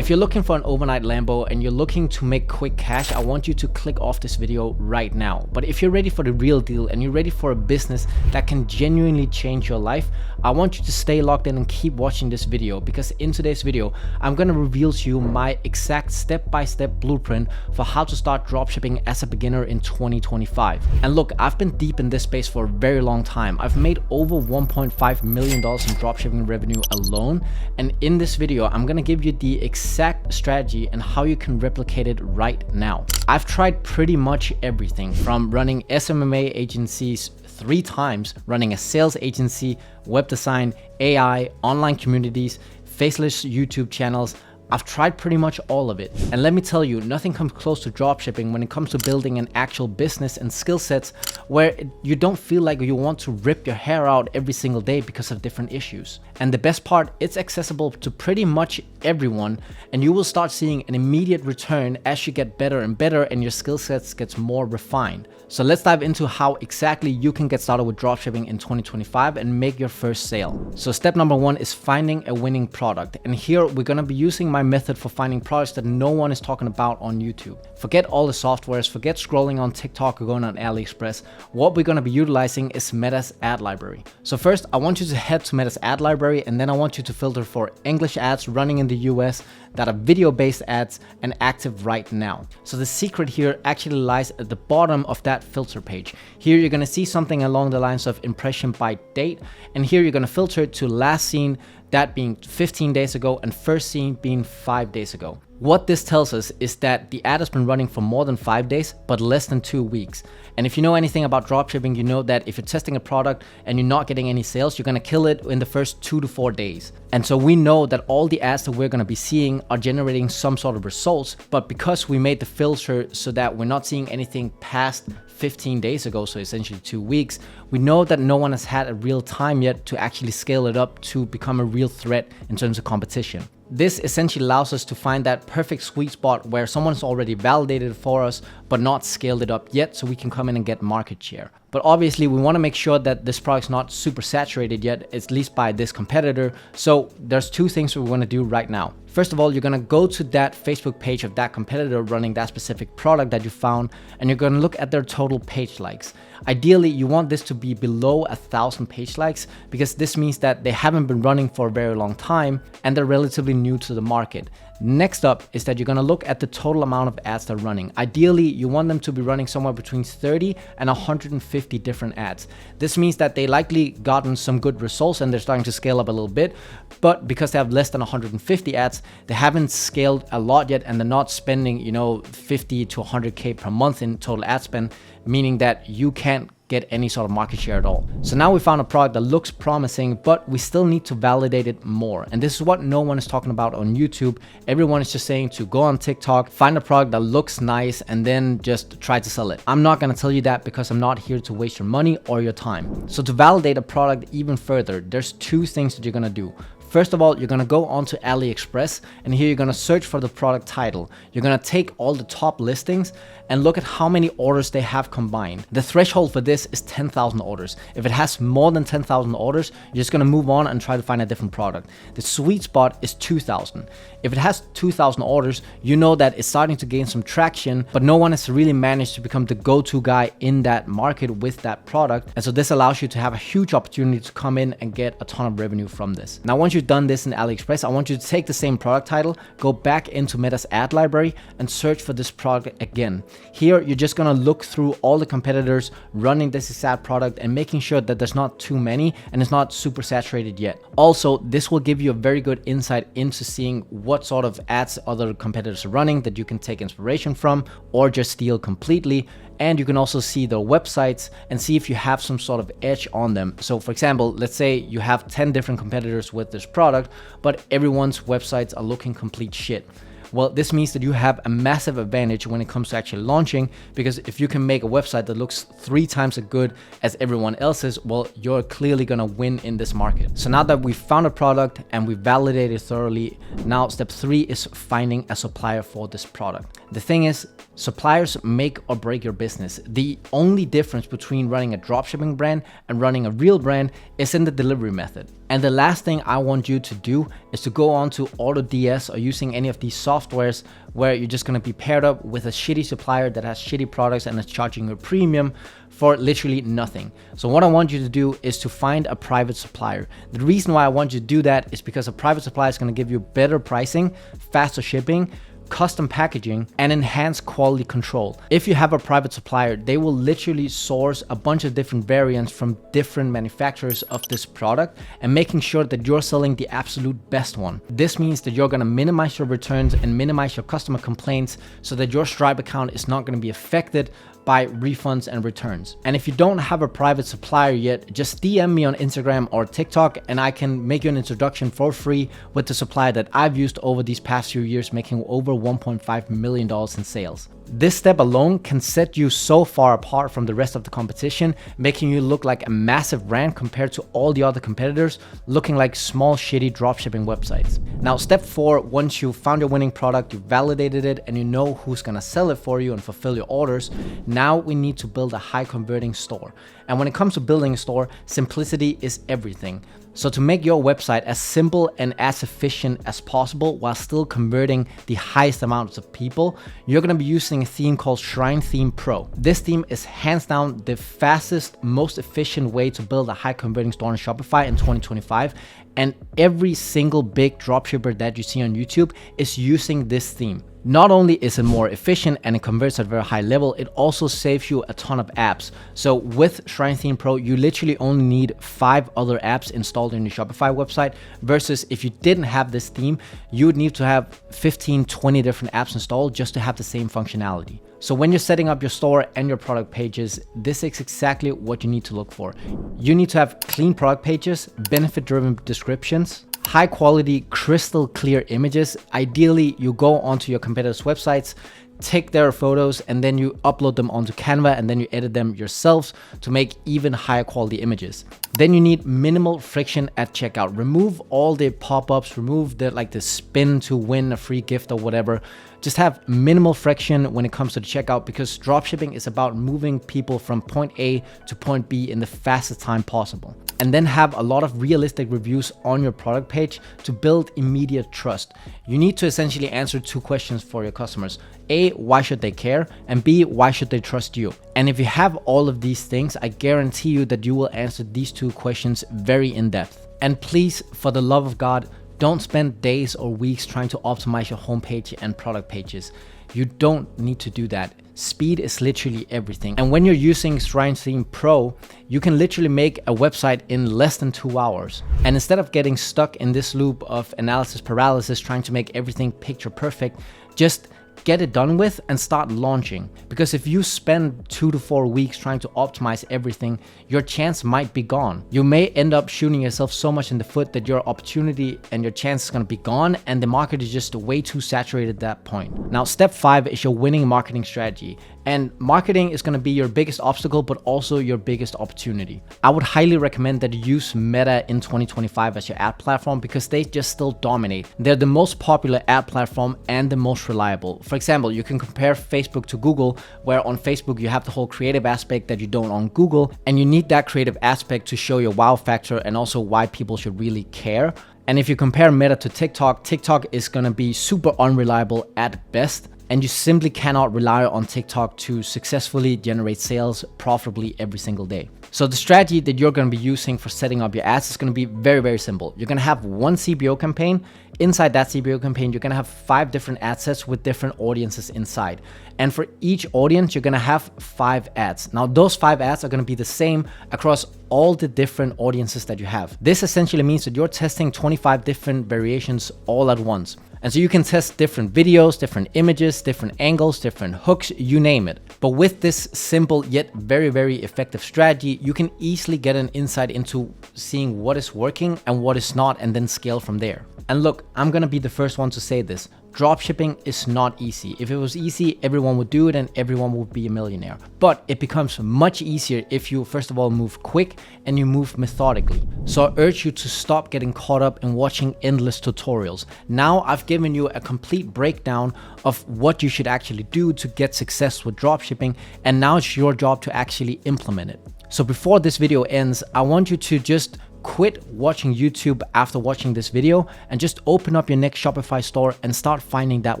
If you're looking for an overnight Lambo and you're looking to make quick cash, I want you to click off this video right now. But if you're ready for the real deal and you're ready for a business that can genuinely change your life, I want you to stay locked in and keep watching this video, because in today's video, I'm going to reveal to you my exact step-by-step blueprint for how to start dropshipping as a beginner in 2025. And look, I've been deep in this space for a very long time. I've made over $1.5 million in dropshipping revenue alone. And in this video, I'm going to give you the exact strategy and how you can replicate it right now. I've tried pretty much everything from running SMMA agencies 3 times, running a sales agency, web design, AI, online communities, faceless YouTube channels. I've tried pretty much all of it. And let me tell you, nothing comes close to dropshipping when it comes to building an actual business and skill sets where you don't feel like you want to rip your hair out every single day because of different issues. And the best part, it's accessible to pretty much everyone, and you will start seeing an immediate return as you get better and better and your skill sets gets more refined. So let's dive into how exactly you can get started with dropshipping in 2025 and make your first sale. So step number 1 is finding a winning product. And here we're going to be using my method for finding products that no one is talking about on YouTube. Forget all the softwares, forget scrolling on TikTok or going on AliExpress. What we're going to be utilizing is Meta's ad library. So first, I want you to head to Meta's ad library, and then I want you to filter for English ads running in the US that are video-based ads and active right now. So the secret here actually lies at the bottom of that filter page. Here you're going to see something along the lines of impression by date, and here you're going to filter it to last seen, that being 15 days ago, and first seen being 5 days ago. What this tells us is that the ad has been running for more than 5 days, but less than 2 weeks. And if you know anything about dropshipping, you know that if you're testing a product and you're not getting any sales, you're gonna kill it in the first 2 to 4 days. And so we know that all the ads that we're gonna be seeing are generating some sort of results, but because we made the filter so that we're not seeing anything past 15 days ago, so essentially 2 weeks, we know that no one has had a real time yet to actually scale it up to become a real threat in terms of competition. This essentially allows us to find that perfect sweet spot where someone's already validated for us, but not scaled it up yet, so we can come in and get market share. But obviously we want to make sure that this product's not super saturated yet, at least by this competitor. So there's 2 things we want to do right now. First of all, you're going to go to that Facebook page of that competitor running that specific product that you found, and you're going to look at their total page likes. Ideally, you want this to be below 1,000 page likes, because this means that they haven't been running for a very long time and they're relatively new to the market. Next up is that you're going to look at the total amount of ads they're running. Ideally, you want them to be running somewhere between 30 and 150 different ads. This means that they likely gotten some good results and they're starting to scale up a little bit, but because they have less than 150 ads, they haven't scaled a lot yet, and they're not spending, 50 to 100K per month in total ad spend, meaning that you can't get any sort of market share at all. So now we found a product that looks promising, but we still need to validate it more. And this is what no one is talking about on YouTube. Everyone is just saying to go on TikTok, find a product that looks nice, and then just try to sell it. I'm not gonna tell you that, because I'm not here to waste your money or your time. So to validate a product even further, there's 2 things that you're gonna do. First of all, you're gonna go onto AliExpress, and here you're gonna search for the product title. You're gonna take all the top listings and look at how many orders they have combined. The threshold for this is 10,000 orders. If it has more than 10,000 orders, you're just gonna move on and try to find a different product. The sweet spot is 2,000. If it has 2,000 orders, you know that it's starting to gain some traction, but no one has really managed to become the go-to guy in that market with that product. And so this allows you to have a huge opportunity to come in and get a ton of revenue from this. Now, once you've done this in AliExpress, I want you to take the same product title, go back into Meta's ad library, and search for this product again. Here, you're just gonna look through all the competitors running this exact product and making sure that there's not too many and it's not super saturated yet. Also, this will give you a very good insight into seeing what sort of ads other competitors are running that you can take inspiration from or just steal completely. And you can also see their websites and see if you have some sort of edge on them. So for example, let's say you have 10 different competitors with this product, but everyone's websites are looking complete shit. Well, this means that you have a massive advantage when it comes to actually launching, because if you can make a website that looks 3 times as good as everyone else's, well, you're clearly gonna win in this market. So now that we've found a product and we've validated thoroughly, now step 3 is finding a supplier for this product. The thing is, suppliers make or break your business. The only difference between running a dropshipping brand and running a real brand is in the delivery method. And the last thing I want you to do is to go on to AutoDS or using any of these softwares where you're just gonna be paired up with a shitty supplier that has shitty products and is charging you a premium for literally nothing. So what I want you to do is to find a private supplier. The reason why I want you to do that is because a private supplier is gonna give you better pricing, faster shipping, custom packaging, and enhanced quality control. If you have a private supplier, they will literally source a bunch of different variants from different manufacturers of this product and making sure that you're selling the absolute best one. This means that you're gonna minimize your returns and minimize your customer complaints so that your Stripe account is not gonna be affected by refunds and returns. And if you don't have a private supplier yet, just DM me on Instagram or TikTok and I can make you an introduction for free with the supplier that I've used over these past few years, making over $1.5 million in sales. This step alone can set you so far apart from the rest of the competition, making you look like a massive brand compared to all the other competitors looking like small shitty dropshipping websites. Now, step 4, once you've found your winning product, you've validated it, and you know who's gonna sell it for you and fulfill your orders, now we need to build a high converting store. And when it comes to building a store, simplicity is everything. So to make your website as simple and as efficient as possible while still converting the highest amounts of people, you're gonna be using a theme called Shrine Theme Pro. This theme is hands down the fastest, most efficient way to build a high converting store on Shopify in 2025. And every single big dropshipper that you see on YouTube is using this theme. Not only is it more efficient and it converts at a very high level, it also saves you a ton of apps. So with Shrine Theme Pro, you literally only need 5 other apps installed in your Shopify website, versus if you didn't have this theme, you would need to have 15, 20 different apps installed just to have the same functionality. So when you're setting up your store and your product pages, this is exactly what you need to look for. You need to have clean product pages, benefit-driven descriptions, high quality, crystal clear images. Ideally, you go onto your competitors' websites, take their photos, and then you upload them onto Canva, and then you edit them yourselves to make even higher quality images. Then you need minimal friction at checkout. Remove all the pop-ups, remove the spin to win a free gift or whatever. Just have minimal friction when it comes to the checkout, because dropshipping is about moving people from point A to point B in the fastest time possible. And then have a lot of realistic reviews on your product page to build immediate trust. You need to essentially answer 2 questions for your customers. A, why should they care? And B, why should they trust you? And if you have all of these things, I guarantee you that you will answer these 2 questions very in depth. And please, for the love of God, don't spend days or weeks trying to optimize your homepage and product pages. You don't need to do that. Speed is literally everything. And when you're using Shrine Theme Pro, you can literally make a website in less than 2 hours. And instead of getting stuck in this loop of analysis paralysis, trying to make everything picture perfect, just get it done with and start launching. Because if you spend 2 to 4 weeks trying to optimize everything, your chance might be gone. You may end up shooting yourself so much in the foot that your opportunity and your chance is going to be gone, and the market is just way too saturated at that point. Now, step 5 is your winning marketing strategy. And marketing is going to be your biggest obstacle, but also your biggest opportunity. I would highly recommend that you use Meta in 2025 as your ad platform, because they just still dominate. They're the most popular ad platform and the most reliable. For example, you can compare Facebook to Google, where on Facebook you have the whole creative aspect that you don't on Google, and you need that creative aspect to show your wow factor and also why people should really care. And if you compare Meta to TikTok, TikTok is going to be super unreliable at best. And you simply cannot rely on TikTok to successfully generate sales profitably every single day. So the strategy that you're going to be using for setting up your ads is going to be very, very simple. You're going to have one CBO campaign. Inside that CBO campaign, you're going to have 5 different ad sets with different audiences inside. And for each audience, you're going to have 5 ads. Now, those 5 ads are going to be the same across all the different audiences that you have. This essentially means that you're testing 25 different variations all at once. And so you can test different videos, different images, different angles, different hooks, you name it. But with this simple yet very, very effective strategy, you can easily get an insight into seeing what is working and what is not, and then scale from there. And look, I'm gonna be the first one to say this. Dropshipping is not easy. If it was easy, everyone would do it and everyone would be a millionaire. But it becomes much easier if you, first of all, move quick and you move methodically. So I urge you to stop getting caught up in watching endless tutorials. Now I've given you a complete breakdown of what you should actually do to get success with dropshipping, and now it's your job to actually implement it. So before this video ends, I want you to just quit watching YouTube after watching this video and just open up your next Shopify store and start finding that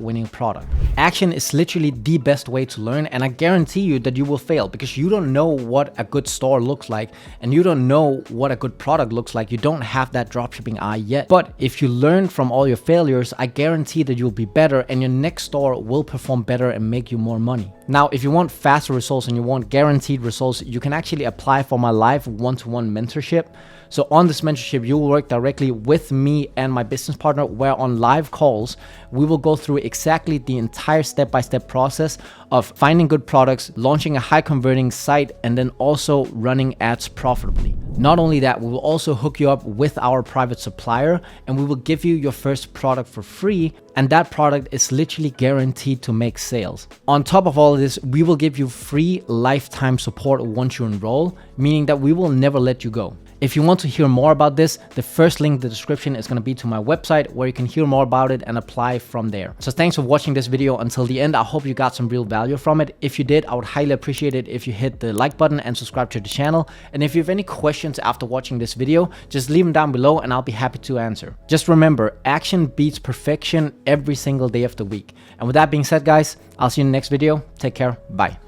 winning product. Action is literally the best way to learn, and I guarantee you that you will fail because you don't know what a good store looks like and you don't know what a good product looks like. You don't have that dropshipping eye yet. But if you learn from all your failures, I guarantee that you'll be better and your next store will perform better and make you more money. Now, if you want faster results and you want guaranteed results, you can actually apply for my live one-to-one mentorship. So on this mentorship, you will work directly with me and my business partner, where on live calls, we will go through exactly the entire step-by-step process of finding good products, launching a high converting site, and then also running ads profitably. Not only that, we will also hook you up with our private supplier and we will give you your first product for free, and that product is literally guaranteed to make sales. On top of all of this, we will give you free lifetime support once you enroll, meaning that we will never let you go. If you want to hear more about this, the first link in the description is going to be to my website where you can hear more about it and apply from there. So thanks for watching this video until the end. I hope you got some real value from it. If you did, I would highly appreciate it if you hit the like button and subscribe to the channel. And if you have any questions after watching this video, just leave them down below and I'll be happy to answer. Just remember, action beats perfection every single day of the week. And with that being said, guys, I'll see you in the next video. Take care. Bye.